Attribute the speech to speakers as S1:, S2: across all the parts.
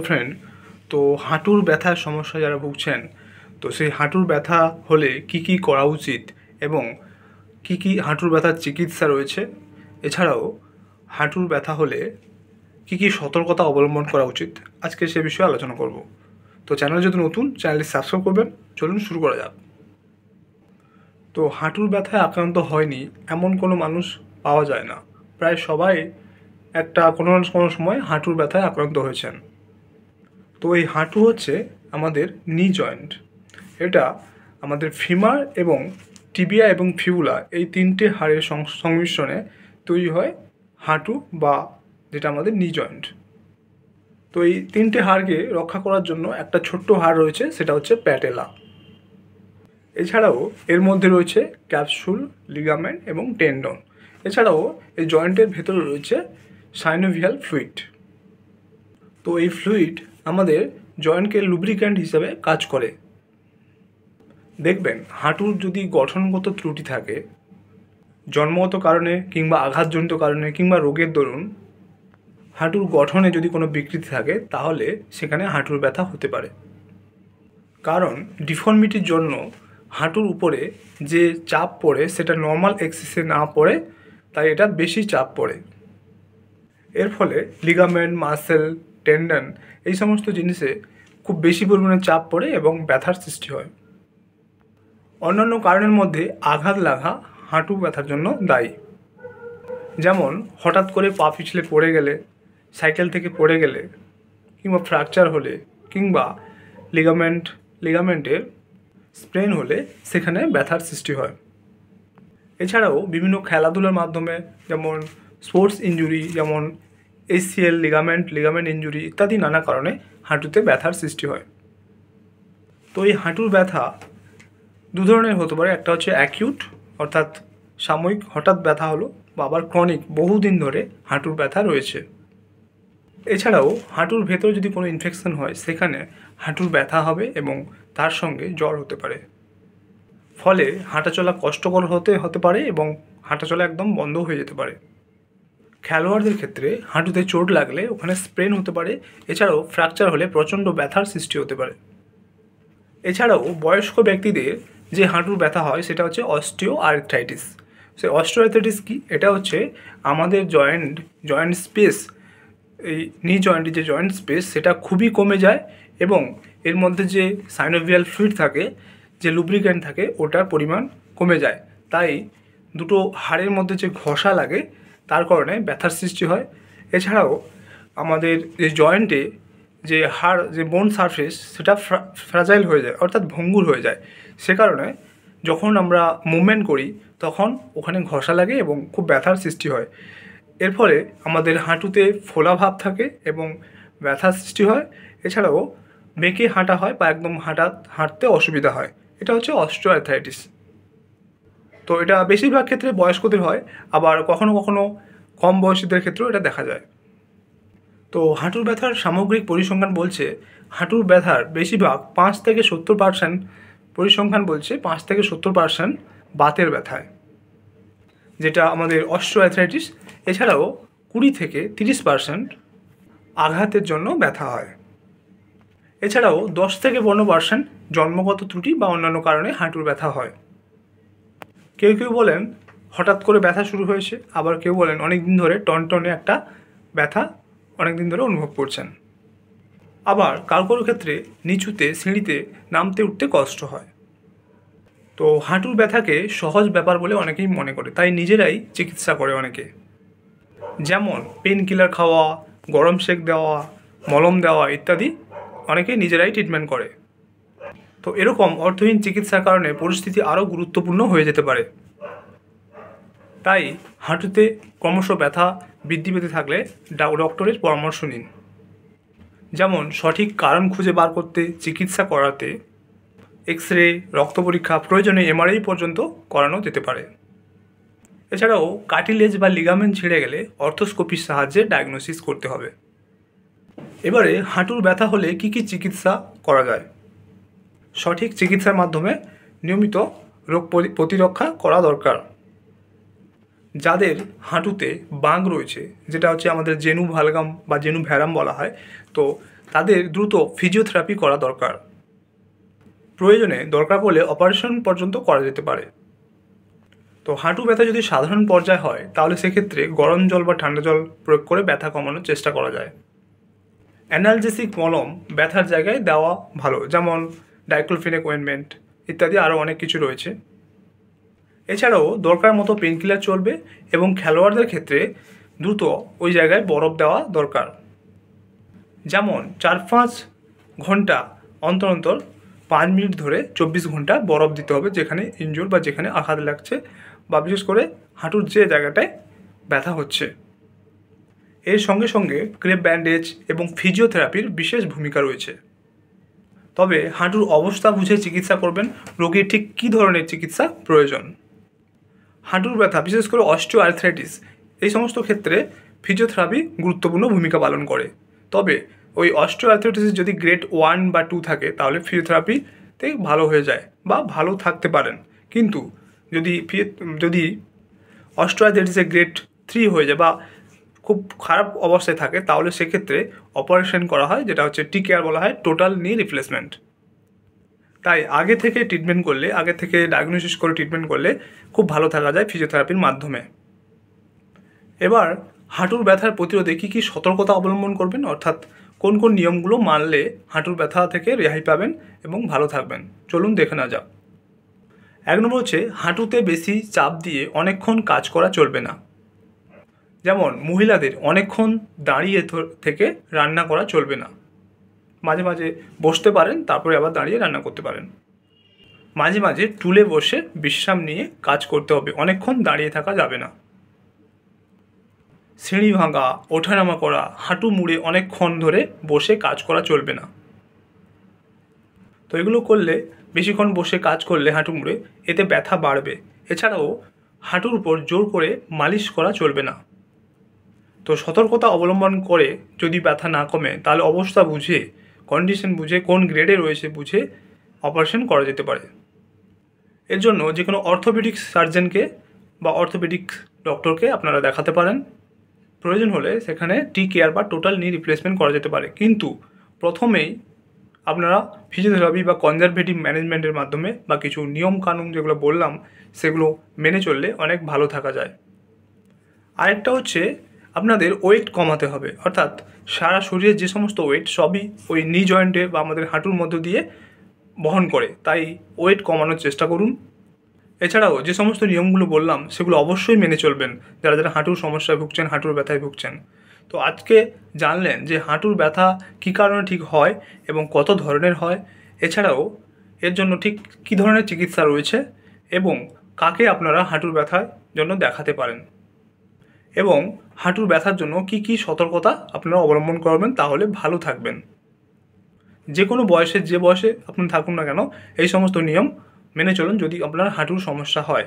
S1: Friend, তো হাঁটুর ব্যথার সমস্যা যারা ভুগছেন, তো সেই হাঁটুর ব্যথা হলে কি কি করা উচিত এবং কি কি হাঁটুর ব্যথার চিকিৎসা রয়েছে, এছাড়াও হাঁটুর ব্যথা হলে কি কি সতর্কতা অবলম্বন করা উচিত, আজকে সে বিষয়ে আলোচনা করব। তো চ্যানেল যদি নতুন, চ্যানেলটি সাবস্ক্রাইব করবেন। চলুন শুরু করা যাক। তো হাঁটুর ব্যথায় আক্রান্ত হয়নি এমন কোনো মানুষ পাওয়া যায় না। প্রায় সবাই কোনো না কোনো সময় হাঁটুর ব্যথায় আক্রান্ত হয়েছেন। তো এই হাঁটু হচ্ছে আমাদের নি জয়েন্ট। এটা আমাদের ফিমার এবং টিবিয়া এবং ফিবুলা এই তিনটে হাড়ের সংমিশ্রণে তৈরি হয় হাঁটু, বা যেটা আমাদের নি জয়েন্ট। তো এই তিনটে হাড়কে রক্ষা করার জন্য একটা ছোট্ট হাড় রয়েছে, সেটা হচ্ছে প্যাটেলা। এছাড়াও এর মধ্যে রয়েছে ক্যাপসুল, লিগামেন্ট এবং টেন্ডন। এছাড়াও এই জয়েন্টের ভেতরে রয়েছে সাইনোভিয়াল ফ্লুইড। তো এই ফ্লুইড আমাদের জয়েন্টকে লুব্রিক্যান্ট হিসাবে কাজ করে। দেখবেন, হাঁটুর যদি গঠনগত ত্রুটি থাকে, জন্মগত কারণে কিংবা আঘাতজনিত কারণে কিংবা রোগের দরুন হাঁটুর গঠনে যদি কোনো বিকৃতি থাকে, তাহলে সেখানে হাঁটুর ব্যথা হতে পারে। কারণ ডিফর্মিটির জন্য হাঁটুর উপরে যে চাপ পড়ে সেটা নর্মাল এক্সিসে না পড়ে, তাই এটা বেশি চাপ পড়ে। এর ফলে লিগামেন্ট, মাসেল, টেন্ডন এই সমস্ত জিনিসে খুব বেশি পরিমাণে চাপ পড়ে এবং ব্যথার সৃষ্টি হয়। অন্যান্য কারণের মধ্যে আঘাত লাগা হাঁটু ব্যথার জন্য দায়ী। যেমন হঠাৎ করে পা পিছলে পড়ে গেলে, সাইকেল থেকে পড়ে গেলে, কিংবা ফ্র্যাকচার হলে, কিংবা লিগামেন্টের স্প্রেন হলে সেখানে ব্যথার সৃষ্টি হয়। এছাড়াও বিভিন্ন খেলাধুলার মাধ্যমে, যেমন স্পোর্টস ইনজুরি, যেমন ACL লিগামেন্ট ইনজুরি ইত্যাদি নানা কারণে হাঁটুতে ব্যথার সৃষ্টি হয়। তো এই হাঁটুর ব্যথা দু ধরনের হতে পারে। একটা হচ্ছে অ্যাকিউট, অর্থাৎ সাময়িক হঠাৎ ব্যথা হলো, বা আবার ক্রনিক, বহুদিন ধরে হাঁটুর ব্যথা রয়েছে। এছাড়াও হাঁটুর ভেতরে যদি কোনো ইনফেকশন হয়, সেখানে হাঁটুর ব্যথা হবে এবং তার সঙ্গে জ্বর হতে পারে। ফলে হাঁটাচলা কষ্টকর হতে পারে এবং হাঁটাচলা একদম বন্ধ হয়ে যেতে পারে। খেলোয়াড়দের ক্ষেত্রে হাঁটুতে চোট লাগলে ওখানে স্প্রেন হতে পারে। এছাড়াও ফ্র্যাকচার হলে প্রচণ্ড ব্যথার সৃষ্টি হতে পারে। এছাড়াও বয়স্ক ব্যক্তিদের যে হাঁটুর ব্যথা হয়, সেটা হচ্ছে অস্টিও আর্থ্রাইটিস। সেই অস্টিও আর্থ্রাইটিস কি? এটা হচ্ছে আমাদের জয়েন্ট স্পেস, এই নি জয়েন্টের যে জয়েন্ট স্পেস, সেটা খুবই কমে যায় এবং এর মধ্যে যে সাইনোভিয়াল ফ্লুইড থাকে, যে লুব্রিক্যান্ট থাকে, ওটার পরিমাণ কমে যায়। তাই দুটো হাড়ের মধ্যে যে ঘষা লাগে, তার কারণে ব্যথার সৃষ্টি হয়। এছাড়াও আমাদের যে জয়েন্টে যে হাড়, যে বোন সারফেস, সেটা ফ্র্যাজাইল হয়ে যায়, অর্থাৎ ভঙ্গুর হয়ে যায়। সে কারণে যখন আমরা মুভমেন্ট করি, তখন ওখানে ঘষা লাগে এবং খুব ব্যথার সৃষ্টি হয়। এর ফলে আমাদের হাঁটুতে ফোলা ভাব থাকে এবং ব্যথার সৃষ্টি হয়। এছাড়াও বেঁকে হাঁটা হয় বা একদম হাঁটতে অসুবিধা হয়। এটা হচ্ছে অস্টিও আর্থ্রাইটিস। তো এটা বেশিরভাগ ক্ষেত্রে বয়স্কদের হয়, আবার কখনো কখনো কম বয়সীদের ক্ষেত্রেও এটা দেখা যায়। তো হাঁটুর ব্যথার সামগ্রিক পরিসংখ্যান বলছে, হাঁটুর ব্যথার বেশিরভাগ 5 থেকে 70% পরিসংখ্যান বলছে 5 থেকে 70% বাতের ব্যথায়, যেটা আমাদের অস্টিও আর্থ্রাইটিস। এছাড়াও 20 থেকে 30% আঘাতের জন্য ব্যথা হয়। এছাড়াও 10 থেকে 15% জন্মগত ত্রুটি বা অন্যান্য কারণে হাঁটুর ব্যথা হয়। কেউ কেউ বলেন হঠাৎ করে ব্যথা শুরু হয়েছে, আবার কেউ বলেন অনেক দিন ধরে টনটনে একটা ব্যথা অনেক দিন ধরে অনুভব করছেন। আবার কারোর ক্ষেত্রে নিচুতে সিঁড়িতে নামতে উঠতে কষ্ট হয়। তো হাঁটুর ব্যথাকে সহজ ব্যাপার বলে অনেকেই মনে করে, তাই নিজেরাই চিকিৎসা করে অনেকে। যেমন পেন কিলার খাওয়া, গরম সেক দেওয়া, মলম দেওয়া ইত্যাদি অনেকে নিজেরাই ট্রিটমেন্ট করে। তো এরকম অর্থহীন চিকিৎসার কারণে পরিস্থিতি আরও গুরুত্বপূর্ণ হয়ে যেতে পারে। তাই হাঁটুতে ক্রমশ ব্যথা বৃদ্ধি পেতে থাকলে ডক্টরের পরামর্শ নিন। যেমন সঠিক কারণ খুঁজে বার করতে, চিকিৎসা করাতে এক্স-রে, রক্ত পরীক্ষা, প্রয়োজনে MRI পর্যন্ত করানো যেতে পারে। এছাড়াও কার্টিলেজ বা লিগামেন্ট ছিঁড়ে গেলে অর্থোস্কোপির সাহায্যে ডায়াগনোসিস করতে হবে। এবারে হাঁটুর ব্যথা হলে কি কি চিকিৎসা করা যায়? সঠিক চিকিৎসার মাধ্যমে নিয়মিত রোগ প্রতিরক্ষা করা দরকার। যাদের হাঁটুতে বাঁক রয়েছে, যেটা হচ্ছে আমাদের জেনু ভালগাম বা জেনু ভ্যারাম বলা হয়, তো তাদের দ্রুত ফিজিওথেরাপি করা দরকার। প্রয়োজনে দরকার পড়লে অপারেশন পর্যন্ত করা যেতে পারে। তো হাঁটু ব্যথা যদি সাধারণ পর্যায়ে হয় তাহলে সেক্ষেত্রে গরম জল বা ঠান্ডা জল প্রয়োগ করে ব্যথা কমানোর চেষ্টা করা যায়। অ্যানালজেসিক মলম ব্যথার জায়গায় দেওয়া ভালো, যেমন ডাইক্লোফেনাক অয়েনমেন্ট ইত্যাদি আরও অনেক কিছু রয়েছে। এছাড়াও দরকার মতো পেনকিলার চলবে এবং খেলোয়াড়দের ক্ষেত্রে দ্রুত ওই জায়গায় বরফ দেওয়া দরকার। যেমন 4-5 ঘন্টা অন্তর অন্তর 5 মিনিট ধরে 24 ঘন্টা বরফ দিতে হবে যেখানে ইনজুর বা যেখানে আঘাত লাগছে বা বিশেষ করে হাঁটুর যে জায়গাটায় ব্যথা হচ্ছে। এর সঙ্গে সঙ্গে ক্রেপ ব্যান্ডেজ এবং ফিজিওথেরাপির বিশেষ ভূমিকা রয়েছে। তবে হাঁটুর অবস্থা বুঝে চিকিৎসা করবেন, রোগীর ঠিক কী ধরনের চিকিৎসা প্রয়োজন। হাঁটুর ব্যথা বিশেষ করে অস্টিও আর্থ্রাইটিস এই সমস্ত ক্ষেত্রে ফিজিওথেরাপি গুরুত্বপূর্ণ ভূমিকা পালন করে। তবে ওই অস্টিও আর্থ্রাইটিস যদি গ্রেড 1 বা 2 থাকে তাহলে ফিজিওথেরাপিতে ভালো হয়ে যায় বা ভালো থাকতে পারেন। কিন্তু যদি অস্টিও আর্থ্রাইটিসের গ্রেড 3 হয়ে যায় বা খুব খারাপ অবস্থায় থাকে তাহলে সেক্ষেত্রে অপারেশন করা হয়, যেটা হচ্ছে TKR বলা হয়, টোটাল নি রিপ্লেসমেন্ট। তাই আগে থেকে ট্রিটমেন্ট করলে, আগে থেকে ডায়াগনোসিস করে ট্রিটমেন্ট করলে খুব ভালো থাকা যায় ফিজিওথেরাপির মাধ্যমে। এবার হাঁটুর ব্যথার প্রতিরোধে কী কী সতর্কতা অবলম্বন করবেন, অর্থাৎ কোন কোন নিয়মগুলো মানলে হাঁটুর ব্যথা থেকে রেহাই পাবেন এবং ভালো থাকবেন, চলুন দেখে না যাক। 1 নম্বর হচ্ছে হাঁটুতে বেশি চাপ দিয়ে অনেকক্ষণ কাজ করা চলবে না। যেমন মহিলাদের অনেকক্ষণ দাঁড়িয়ে থেকে রান্না করা চলবে না। মাঝে মাঝে বসতে পারেন, তারপরে আবার দাঁড়িয়ে রান্না করতে পারেন। মাঝে মাঝে টুলে বসে বিশ্রাম নিয়ে কাজ করতে হবে, অনেকক্ষণ দাঁড়িয়ে থাকা যাবে না। সিঁড়ি ভাঙা, ওঠানামা করা, হাঁটু মুড়ে অনেকক্ষণ ধরে বসে কাজ করা চলবে না। তো এগুলো করলে, বেশিক্ষণ বসে কাজ করলে হাঁটু মুড়ে, এতে ব্যথা বাড়বে। এছাড়াও হাঁটুর উপর জোর করে মালিশ করা চলবে না। তো সতর্কতা অবলম্বন করে যদি ব্যথা না কমে তাহলে অবস্থা বুঝে, কন্ডিশন বুঝে, কোন গ্রেডে রয়েছে বুঝে অপারেশন করা যেতে পারে। এর জন্য যে কোনো অর্থোপেডিক সার্জনকে বা অর্থোপেডিক ডক্টরকে আপনারা দেখাতে পারেন। প্রয়োজন হলে সেখানে TKR বা টোটাল নি রিপ্লেসমেন্ট করা যেতে পারে। কিন্তু প্রথমেই আপনারা ফিজিওথেরাপি বা কনজারভেটিভ ম্যানেজমেন্টের মাধ্যমে বা কিছু নিয়ম কানুন যেগুলো বললাম সেগুলো মেনে চললে অনেক ভালো থাকা যায়। আরেকটা হচ্ছে আপনাদের ওয়েট কমাতে হবে, অর্থাৎ সারা শরীরের যে সমস্ত ওয়েট সবই ওই নি জয়েন্টে বা আমাদের হাঁটুর মধ্য দিয়ে বহন করে, তাই ওয়েট কমানোর চেষ্টা করুন। এছাড়াও যে সমস্ত নিয়মগুলো বললাম সেগুলো অবশ্যই মেনে চলবেন যারা যারা হাঁটুর সমস্যায় ভুগছেন, হাঁটুর ব্যথায় ভুগছেন। তো আজকে জানলেন যে হাঁটুর ব্যথা কী কারণে ঠিক হয় এবং কত ধরনের হয়, এছাড়াও এর জন্য ঠিক কী ধরনের চিকিৎসা রয়েছে এবং কাকে আপনারা হাঁটুর ব্যথার জন্য দেখাতে পারেন, এবং হাঁটুর ব্যথার জন্য কী কী সতর্কতা আপনারা অবলম্বন করবেন, তাহলে ভালো থাকবেন। যে কোনো বয়সে, যে বয়সে আপনি থাকুন না কেন, এই সমস্ত নিয়ম মেনে চলুন যদি আপনার হাঁটুর সমস্যা হয়।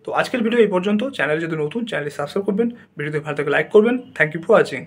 S1: তো আজকের ভিডিও এই পর্যন্ত। চ্যানেল যদি নতুন, চ্যানেলটি সাবস্ক্রাইব করবেন, ভিডিওতে ভালো থেকে লাইক করবেন। Thank you for watching.